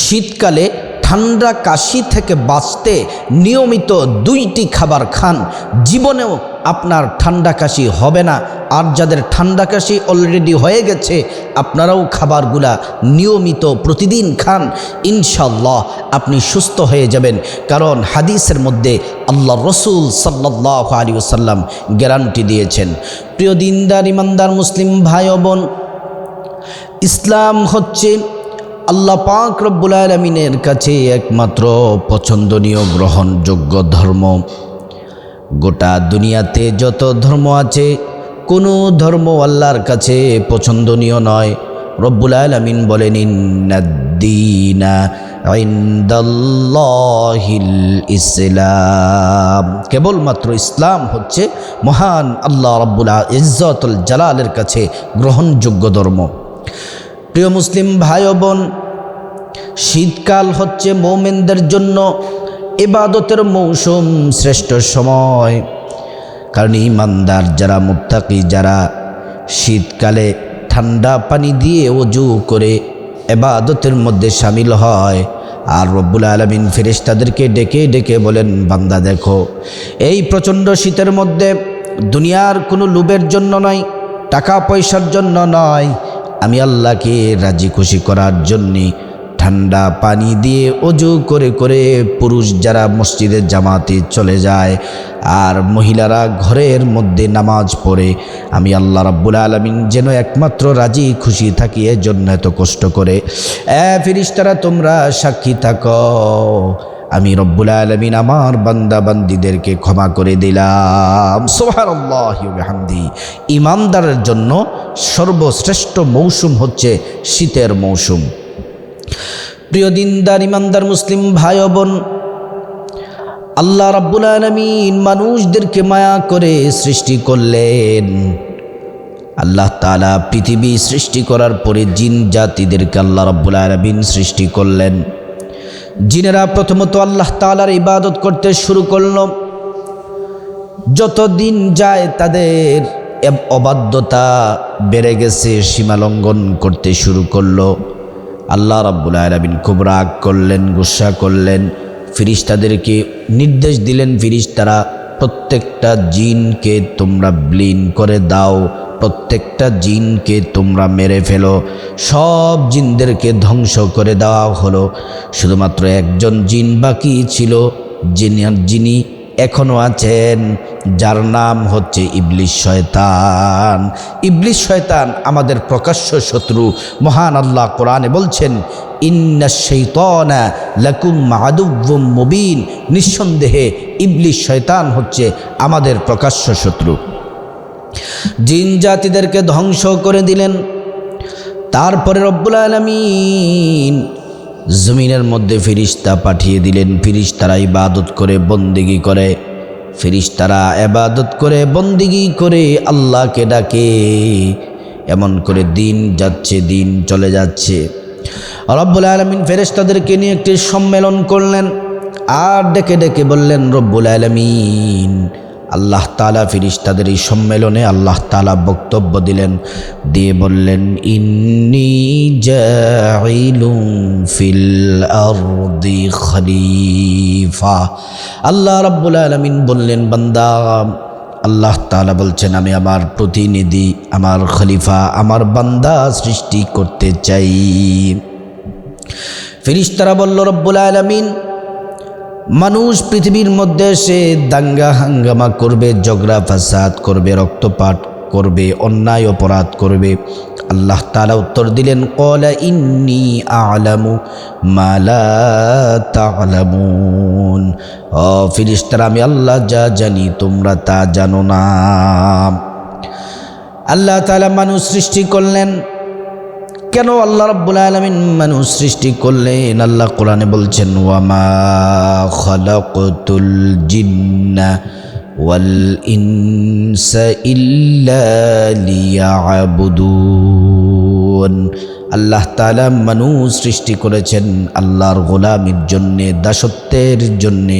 শীতকালে ঠান্ডা কাশি থেকে বাঁচতে নিয়মিত 2টি খাবার খান, জীবনেও আপনার ঠান্ডা কাশি হবে না। আর যাদের ঠান্ডা কাশি অলরেডি হয়ে গেছে, আপনারাও খাবারগুলা নিয়মিত প্রতিদিন খান, ইনশাআল্লাহ আপনি সুস্থ হয়ে যাবেন। কারণ হাদিসের মধ্যে আল্লাহ রসুল সাল্লাল্লাহু আলাইহি ওয়াসাল্লাম গ্যারান্টি দিয়েছেন। প্রিয় দিনদার ইমানদার মুসলিম ভাই ও বোন, ইসলাম হচ্ছে আল্লাহ পাক রব্বুল আলামিনের কাছে একমাত্র পছন্দনীয় গ্রহণযোগ্য ধর্ম। গোটা দুনিয়াতে যত ধর্ম আছে, কোনো ধর্ম আল্লাহর কাছে পছন্দনীয় নয়। রব্বুল আলামিন বলেন, ইন্নাদ-দীনা ইনদাল্লাহিল ইসলাম, কেবলমাত্র ইসলাম হচ্ছে মহান আল্লাহ রব্বুল ইজ্জতুল জালালের কাছে গ্রহণযোগ্য ধর্ম। প্রিয় মুসলিম ভাই ও বোন, শীতকাল হচ্ছে মুমিনদের জন্য ইবাদতের মৌসুম, শ্রেষ্ঠ সময়। কারণ ঈমানদার যারা, মুত্তাকি যারা, শীতকালে ঠান্ডা পানি দিয়ে ওযু করে ইবাদতের মধ্যে শামিল হয়। আর রব্বুল আলামিন ফেরেশতাদেরকে ডেকে ডেকে বলেন, বান্দা দেখো, এই প্রচণ্ড শীতের মধ্যে দুনিয়ার কোনো লোভের জন্য নয়, টাকা পয়সার জন্য নয়, আমি আল্লাহকে রাজি খুশি করার জন্যে ঠান্ডা পানি দিয়ে ওযু করে করে পুরুষ যারা মসজিদের জামাতে চলে যায় আর মহিলারা ঘরের মধ্যে নামাজ পড়ে, আমি আল্লাহ রাব্বুল আলামিন যেন একমাত্র রাজি খুশি থাকি, এর জন্য এত কষ্ট করে। ফেরেশতারা তোমরা সাক্ষী থাকো, আমি রব্বুল আলামিন আমার বান্দা বান্দীদেরকে ক্ষমা করে দিলাম। সুবহানাল্লাহি ওয়া বিহামদিহি। ঈমানদারের জন্য সর্বশ্রেষ্ঠ মৌসুম হচ্ছে শীতের মৌসুম। প্রিয় দিনদার ইমানদার মুসলিম ভাই ও বোন, আল্লাহ রাব্বুল আলামিন মানুষদেরকে মায়া করে সৃষ্টি করলেন। আল্লাহ তাআলা পৃথিবী সৃষ্টি করার পরে জিন জাতিদেরকে আল্লাহ রাব্বুল আলামিন সৃষ্টি করলেন। জিনেরা প্রথমত আল্লাহ তাআলার ইবাদত করতে শুরু করল। যত দিন যায় তাদের অবাধ্যতা বেড়ে গেছে, সীমালঙ্ঘন করতে শুরু করলো। আল্লাহ রাব্বুল আলামিন খুব রাগ করলেন, গুসা করলেন। ফেরেশতাদেরকে নির্দেশ দিলেন, ফেরেশতারা প্রত্যেকটা জিনকে তোমরা বিলীন করে দাও, প্রত্যেকটা জিনকে তোমরা মেরে ফেলো। সব জিনদেরকে ধ্বংস করে দেওয়া হলো। শুধুমাত্র একজন জিন বাকি ছিল, যিনি এখনও আছেন, যার নাম হচ্ছে ইবলিস শয়তান। ইবলিস শয়তান আমাদের প্রকাশ্য শত্রু। মহান আল্লাহ কোরআনে বলছেন, ইন্নাশ শাইতানা লাকুম আদুউম মুবিন, নিঃসন্দেহে ইবলিস শয়তান হচ্ছে আমাদের প্রকাশ্য শত্রু। জিন জাতিদেরকে ধ্বংস করে দিলেন। তারপরে রব্বুল আলামিন জমিনের মধ্যে ফেরেশতা পাঠিয়ে দিলেন। ফেরেশতারা ইবাদত করে বন্দেগী করে, ফেরেশতারা ইবাদত করে বন্দেগী করে আল্লাহকে ডাকে। এমন করে দিন যাচ্ছে, দিন চলে যাচ্ছে। রব্বুল আলামিন ফেরেশতাদেরকে নিয়ে একটি সম্মেলন করলেন আর ডেকে ডেকে বললেন, রব্বুল আলামিন আল্লাহ তাআলা ফেরেশতাদের এই সম্মেলনে আল্লাহ তাআলা বক্তব্য দিলেন, দিয়ে বললেন, ইন্নী জাইলুন ফিল আরদি খলিফা। আল্লাহ রাব্বুল আলামিন বললেন, বান্দা, আল্লাহ তাআলা বলছেন, আমি আমার প্রতিনিধি, আমার খলিফা, আমার বান্দা সৃষ্টি করতে চাই। ফেরেশতারা বলল, রব্বুল আলামিন, মানুষ পৃথিবীর মধ্যে সে দাঙ্গা হাঙ্গামা করবে, ঝগড়া ফাসাদ করবে, রক্তপাত করবে, অন্যায় অপরাধ করবে। আল্লাহ তাআলা উত্তর দিলেন, ক্বালা ইন্নী আ'লামু মা লা তা'লামুন। ও ফেরেশতারা, আমি আল্লাহ যা জানি তোমরা তা জানো না। আল্লাহ তাআলা মানুষ সৃষ্টি করলেন। কেন আল্লাহ রাব্বুল আলামিন মানুষ সৃষ্টি করলেন? আল্লাহ কোরআনে বলছেন, ওয়া মা খালাকতুল জিন্না ওয়াল ইনসা ইল্লা লিয়াবুদুন। আল্লাহ তাআলা মানুষ সৃষ্টি করেছেন আল্লাহর গোলামির জন্যে, দাসত্বের জন্যে,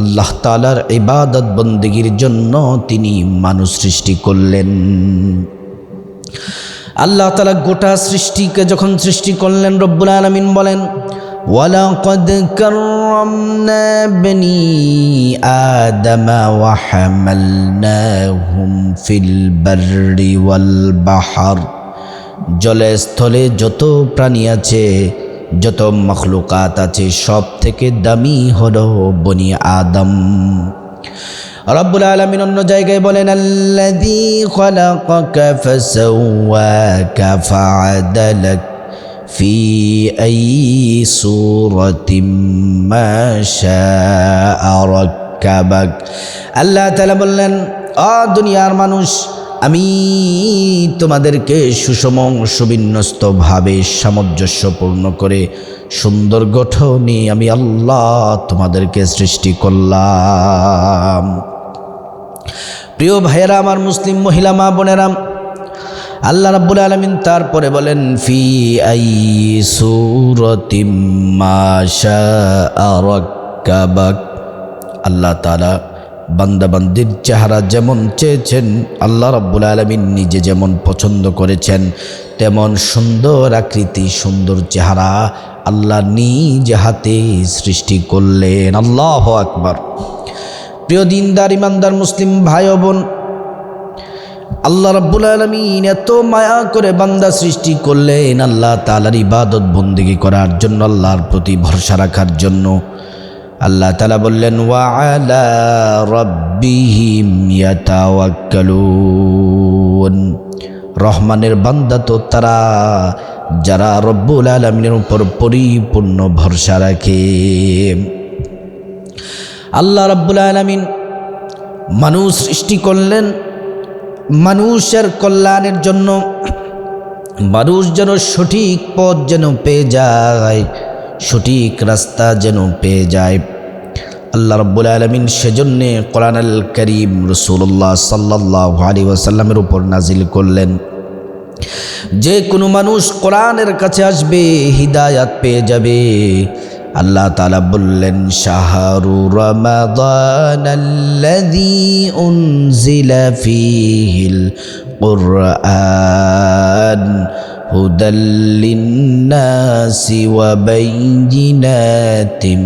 আল্লাহ তাআলার ইবাদত বন্দেগীর জন্য তিনি মানুষ সৃষ্টি করলেন। আল্লাহ তাআলা গোটা সৃষ্টিকে যখন সৃষ্টি করলেন, রব্বুল আলামিন বলেন, ওয়ালাকাদ কাররামনা বনি আদম ওয়া হামালনাহুম ফিল বাররি ওয়াল বাহর। জলে স্থলে যত প্রাণী আছে, যত মখলুকাত আছে, সব থেকে দামি হলো বনি আদম। রব্বুল আলামিন অন্য জায়গায় বলেন, আল্লাযী খালাকাকা ফাসাওয়াকা ফাআদালাক ফি আইয়ি সূরাতিন মা শাআ রাক্কাবাক। আল্লাহ তাআলা বললেন, ও দুনিয়ার মানুষ, আমি তোমাদেরকে সুষম সুবিন্যস্তভাবে সামঞ্জস্যপূর্ণ করে সুন্দর গঠনে আমি আল্লাহ তোমাদেরকে সৃষ্টি করলাম। প্রিয় ভাইয়েরা আমার, মুসলিম মহিলা মা বোনেরা, আল্লাহ রাব্বুল আলামিন তারপরে বলেন, ফি আইয়ি সূরাতিন মা শাআ রাক্কাবাক। আল্লাহ তাআলা বান্দাবান্দির চেহারা যেমন চেয়েছেন, আল্লাহ রাব্বুল আলামিন নিজে যেমন পছন্দ করেছেন, তেমন সুন্দর আকৃতি, সুন্দর চেহারা আল্লাহ নিজ হাতে সৃষ্টি করলেন। আল্লাহু আকবার। প্রিয় দিনদার ইমানদার মুসলিম ভাই ও বোন, আল্লাহ রাব্বুল আলামিন এত মায়া করে বান্দা সৃষ্টি করলেন আল্লাহ তাআলার ইবাদত বন্দেগী করার জন্য, আল্লাহর প্রতি ভরসা রাখার জন্য। আল্লাহ তাআলা বললেন, ওয়া আলা রাব্বিহিম ইয়াতাওয়াক্কালুন। রহমানের বান্দা তো তারা যারা রব্বুল আলামিনের উপর পরিপূর্ণ ভরসা রাখে। আল্লাহ রাব্বুল আলামিন মানুষ সৃষ্টি করলেন মানুষের কল্যাণের জন্য, মানুষ যেন সঠিক পথ যেন পেয়ে যায়, সঠিক রাস্তা যেন পেয়ে যায়। আল্লাহ রাব্বুল আলামিন সেজন্য কোরআনুল কারীম রাসূলুল্লাহ সাল্লাল্লাহু আলাইহি ওয়াসাল্লামের উপর নাজিল করলেন। যে কোনো মানুষ কোরআনের কাছে আসবে, হিদায়াত পেয়ে যাবে। আল্লাহ তাআলা বললেন, শাহরু রমাদানাল্লাযী উনজিলা ফীহিল কুরআন হুদাল লিন্নাসি ওয়া বাইয়িনাতিম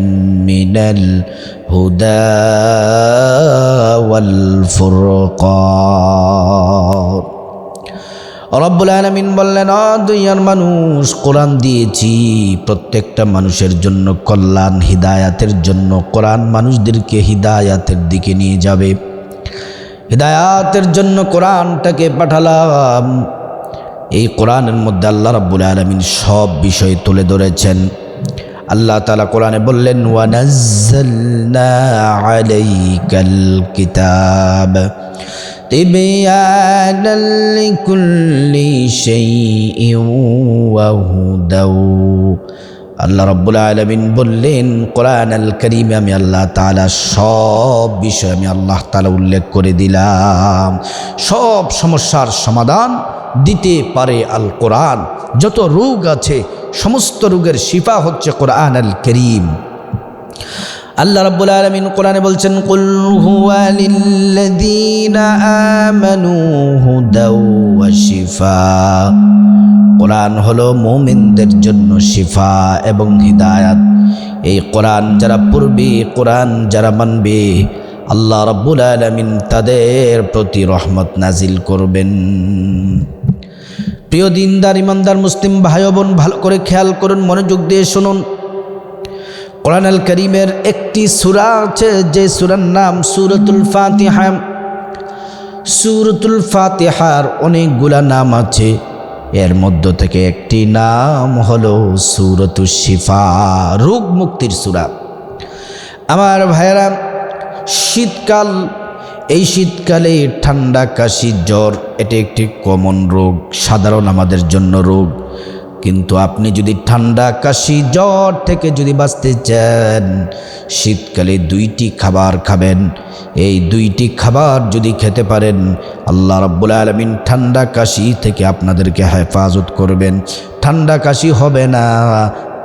মিনাল হুদা ওয়াল ফুরকান। রব্বুল আলামিন বললেন, ও দুনিয়ার মানুষ, কোরআন দিয়েছি প্রত্যেকটা মানুষের জন্য কল্যাণ, হিদায়াতের জন্য। কোরআন মানুষদেরকে হিদায়াতের দিকে নিয়ে যাবে। হিদায়াতের জন্য কোরআনটাকে পাঠালাম। এই কোরআনের মধ্যে আল্লাহ রাব্বুল আলামিন সব বিষয় তুলে ধরেছেন। আল্লাহ তাআলা কোরআনে বললেন, ওয়া নাযালনা আলাইকাল কিতাব তিবয়ানাল লিকুল্লি শাইইন ওয়া হুদাও। আল্লাহ রাব্বুল আলামিন বললেন, কোরআনুল কারীমে আমি আল্লাহ তাআলা সব বিষয় আমি আল্লাহ তাআলা উল্লেখ করে দিলাম। সব সমস্যার সমাধান দিতে পারে আল কোরআন। যত রোগ আছে সমস্ত রোগের শিফা হচ্ছে কোরআনুল কারীম। আল্লাহ রাব্বুল আলামিন কোরআনে বলছেন, কুল হুয়া লিল্লাযীনা আমানু হুদাও ওয়া শিফা। কোরআন হলো মুমিনদের জন্য শিফা এবং হিদায়াত। এই কোরআন যারা পড়বে, কোরআন যারা মানবে, আল্লাহ রাব্বুল আলামিন তাদের প্রতি রহমত নাজিল করবেন। প্রিয় দিনদার ইমানদার মুসলিম ভাই বোন, ভালো করে খেয়াল করুন, মনোযোগ দিয়ে শুনুন। কোরআনুল কারীমের একটি সূরা আছে, যে সূরার নাম সূরাতুল ফাতিহা। সূরাতুল ফাতিহার অনেকগুলা নাম আছে, এর মধ্য থেকে একটি নাম হলো সূরাতুশ শিফা, রোগ মুক্তির সূরা। আমার ভাইয়েরা, শীতকাল, এই শীতকালে ঠান্ডা, কাশি, জ্বর এটা একটি কমন রোগ, সাধারণ আমাদের জন্য রোগ। কিন্তু আপনি যদি ঠান্ডা, কাশি, জ্বর থেকে যদি বাঁচতে চান, শীতকালে দুইটি খাবার খাবেন। এই দুইটি খাবার যদি খেতে পারেন, আল্লাহ রাব্বুল আলামিন ঠান্ডা, কাশি থেকে আপনাদেরকে হেফাজত করবেন। ঠান্ডা, কাশি হবে না,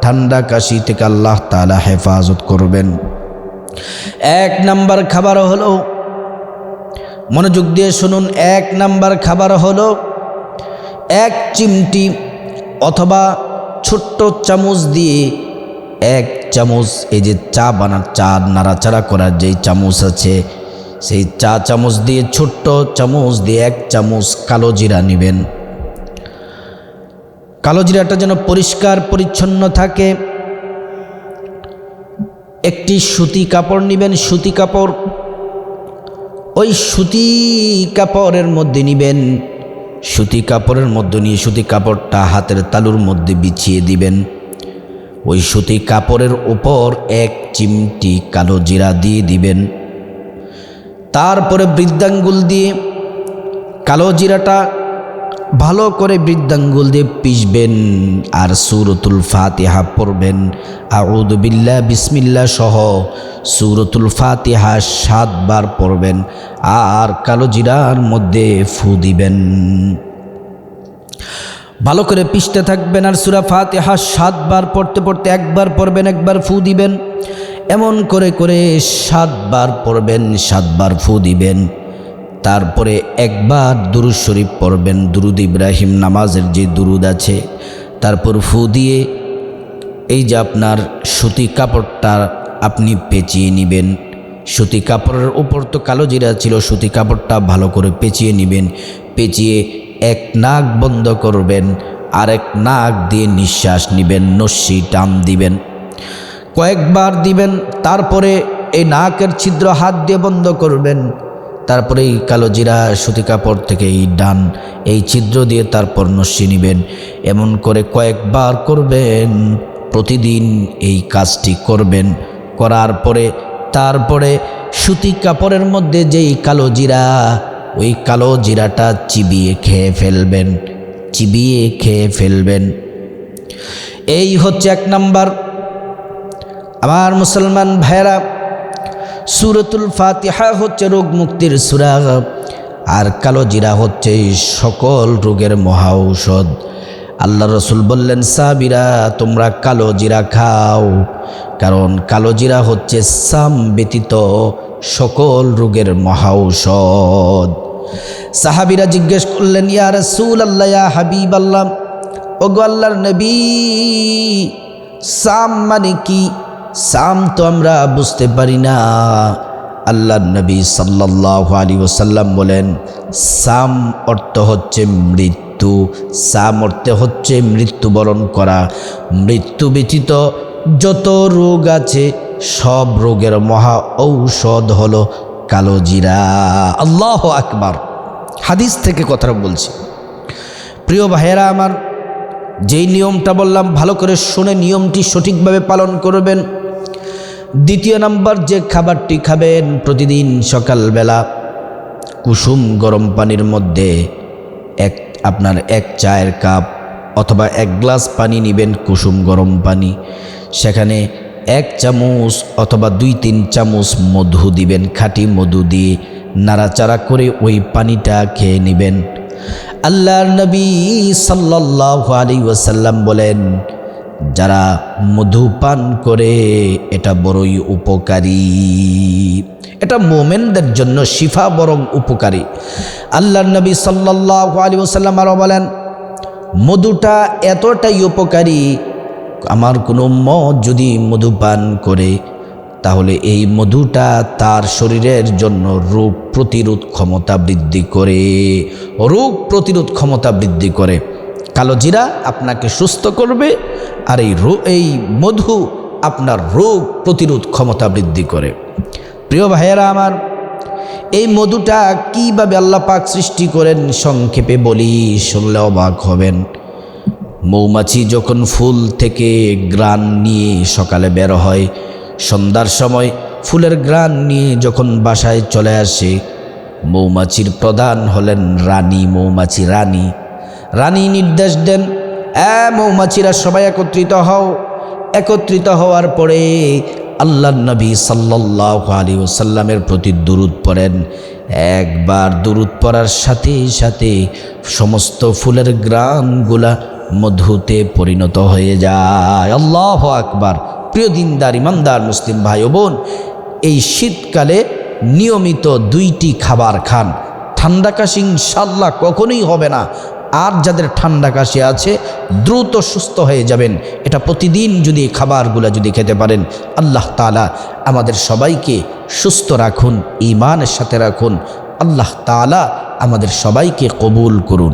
ঠান্ডা, কাশি থেকে আল্লাহ তাআলা হেফাজত করবেন। এক নাম্বার খাবার হলো, মনোযোগ দিয়ে শুনুন, এক নাম্বার খাবার হলো এক চিমটি অথবা ছোট্ট চামচ দিয়ে এক চামচ, এই যে চা নাড়াচাড়া করার যেই চামচ আছে, সেই চা চামচ দিয়ে, ছোট্ট চামচ দিয়ে 1 চামচ কালো জিরা নেবেন। কালো জিরাটা যেন পরিষ্কার পরিচ্ছন্ন থাকে। একটি সুতি কাপড় নেবেন, সুতি কাপড়, ওই সুতি কাপড়ের মধ্যে নেবেন, সুতি কাপড়ের মধ্যে নিয়ে সুতি কাপড়টা হাতের তালুর মধ্যে বিছিয়ে দিবেন। ওই সুতি কাপড়ের উপর 1 চিমটি কালো জিরা দিয়ে দিবেন। তারপরে বৃদ্ধাঙ্গুল দিয়ে কালো জিরাটা ভালো করে বৃদ্ধাঙ্গুল দিয়ে পিষবেন, আর সূরাতুল ফাতিহা পড়বেন। আউযু বিল্লাহ বিসমিল্লাহ সহ সূরাতুল ফাতিহা 7 বার পড়বেন, আর কালো জিরার মধ্যে ফু দিবেন। ভালো করে পিষতে থাকবেন, আর সূরা ফাতিহা 7 বার পড়তে পড়তে 1 বার পড়বেন, 1 বার ফু দিবেন। এমন করে করে 7 বার পড়বেন, 7 বার ফু দিবেন। তারপরে 1 বার দুরূদ শরীফ পড়বেন, দুরূদ ইব্রাহিম নামাজের যে দুরূদ আছে। তারপর ফু দিয়ে এই যে আপনার সুতি কাপড়টা আপনি পেঁচিয়ে নেবেন। সুতি কাপড়ের উপর তো কালো জিরা ছিল, সুতি কাপড়টা ভালো করে পেঁচিয়ে নেবেন। পেঁচিয়ে 1 নাক বন্ধ করবেন, আর 1 নাক দিয়ে নিঃশ্বাস নেবেন, নস্যি টান দিবেন, কয়েকবার দিবেন। তারপরে এই নাকের ছিদ্র হাত দিয়ে বন্ধ করবেন। তারপরে এই কালো জিরা সুতি কাপড় থেকে এই ছিদ্র দিয়ে তারপর নস্যি নেবেন। এমন করে কয়েকবার করবেন, প্রতিদিন এই কাজটি করবেন। করার পরে তারপরে সুতি কাপড়ের মধ্যে যেই কালো জিরা, ওই কালো জিরাটা চিবিয়ে খেয়ে ফেলবেন, চিবিয়ে খেয়ে ফেলবেন। এই হচ্ছে 1 নাম্বার। আমার মুসলমান ভাইরা, সূরাতুল ফাতিহা হচ্ছে রোগ মুক্তির সূরা, আর কালো জিরা হচ্ছে সকল রোগের মহা ঔষধ। আল্লাহ রসুল বললেন, সাহাবীরা তোমরা কালো জিরা খাও, কারণ কালো জিরা হচ্ছে সাম ব্যতীত সকল রোগের মহা ঔষধ। সাহাবীরা জিজ্ঞেস করলেন, ইয়া রাসূলুল্লাহ, ইয়া হাবিবাল্লাহ, ওগো আল্লাহর নবী, সাম মানে কি? সাম তো আমরা বুঝতে পারি না। আল্লাহর নবী সাল্লাল্লাহু আলাইহি ওয়াসাল্লাম বলেন, সাম অর্থ হচ্ছে মৃত্যু। সাম অর্থ হচ্ছে মৃত্যুবরণ করা। মৃত্যু ব্যতীত যত রোগ আছে সব রোগের মহা ঔষধ হলো কালো জিরা। আল্লাহু আকবার। হাদিস থেকে কথা বলছি। প্রিয় ভাইয়েরা আমার, যেই নিয়মটা বললাম ভালো করে শুনে নিয়মটি সঠিকভাবে পালন করবেন। দ্বিতীয় নাম্বার, যে খাবারটি খাবেন, প্রতিদিন সকালবেলা কুসুম গরম পানির মধ্যে আপনার 1 চায়ের কাপ অথবা 1 গ্লাস পানি নেবেন, কুসুম গরম পানি। সেখানে 1 চামচ অথবা 2-3 চামচ মধু দিবেন, খাঁটি মধু দিয়ে নাড়াচাড়া করে ওই পানিটা খেয়ে নেবেন। আল্লাহর নবী সাল্লাল্লাহু আলাইহি ওয়াসাল্লাম বলেন, যারা মধু পান করে এটা বড়ই উপকারী, এটা মুমিনদের জন্য শিফা, বরং উপকারী। আল্লাহর নবী সাল্লাল্লাহু আলাইহি ওয়াসাল্লাম আরো বলেন, মধুটা এতটাই উপকারী, আমার কোনো উম্মত যদি মধু পান করে তাহলে এই মধুটা তার শরীরের জন্য রোগ প্রতিরোধ ক্ষমতা বৃদ্ধি করে, রোগ প্রতিরোধ ক্ষমতা বৃদ্ধি করে। কালো জিরা আপনাকে সুস্থ করবে, আর এই মধু আপনার রোগ প্রতিরোধ ক্ষমতা বৃদ্ধি করে। প্রিয় ভাইয়েরা আমার, এই মধুটা কিভাবে আল্লাহ পাক সৃষ্টি করেন সংক্ষেপে বলি, শুনলে অবাক হবেন। মৌমাছি যখন ফুল থেকে ঘ্রাণ নিয়ে সকালে বের হয়, সন্ধ্যার সময় ফুলের ঘ্রাণ নিয়ে যখন বাসায় চলে আসে, মৌমাছির প্রধান হলেন রানী, মৌমাছি রানী। রানী নির্দেশ দেন, মৌমাছিরা সবাই একত্রিত হও। একত্রিত হওয়ার পরে আল্লাহর নবী সাল্লাল্লাহু আলাইহি ওয়াসাল্লামের প্রতি দুরূদ পড়েন। একবার দুরূদ পড়ার সাথে সাথে সমস্ত ফুলের ঘ্রাণগুলা মধুতে পরিণত হয়ে যায়। আল্লাহু আকবার। প্রিয় দিনদার ইমানদার মুসলিম ভাই ও বোন, এই শীতকালে নিয়মিত 2টি খাবার খান। ঠান্ডা কাশি ইনশাআল্লাহ কখনোই হবে না। আর যাদের ঠান্ডা কাশি আছে দ্রুত সুস্থ হয়ে যাবেন। এটা প্রতিদিন যদি খাবারগুলো যদি খেতে পারেন, আল্লাহ তাআলা আমাদের সবাইকে সুস্থ রাখুন, ঈমানের সাথে রাখুন। আল্লাহ তাআলা আমাদের সবাইকে কবুল করুন।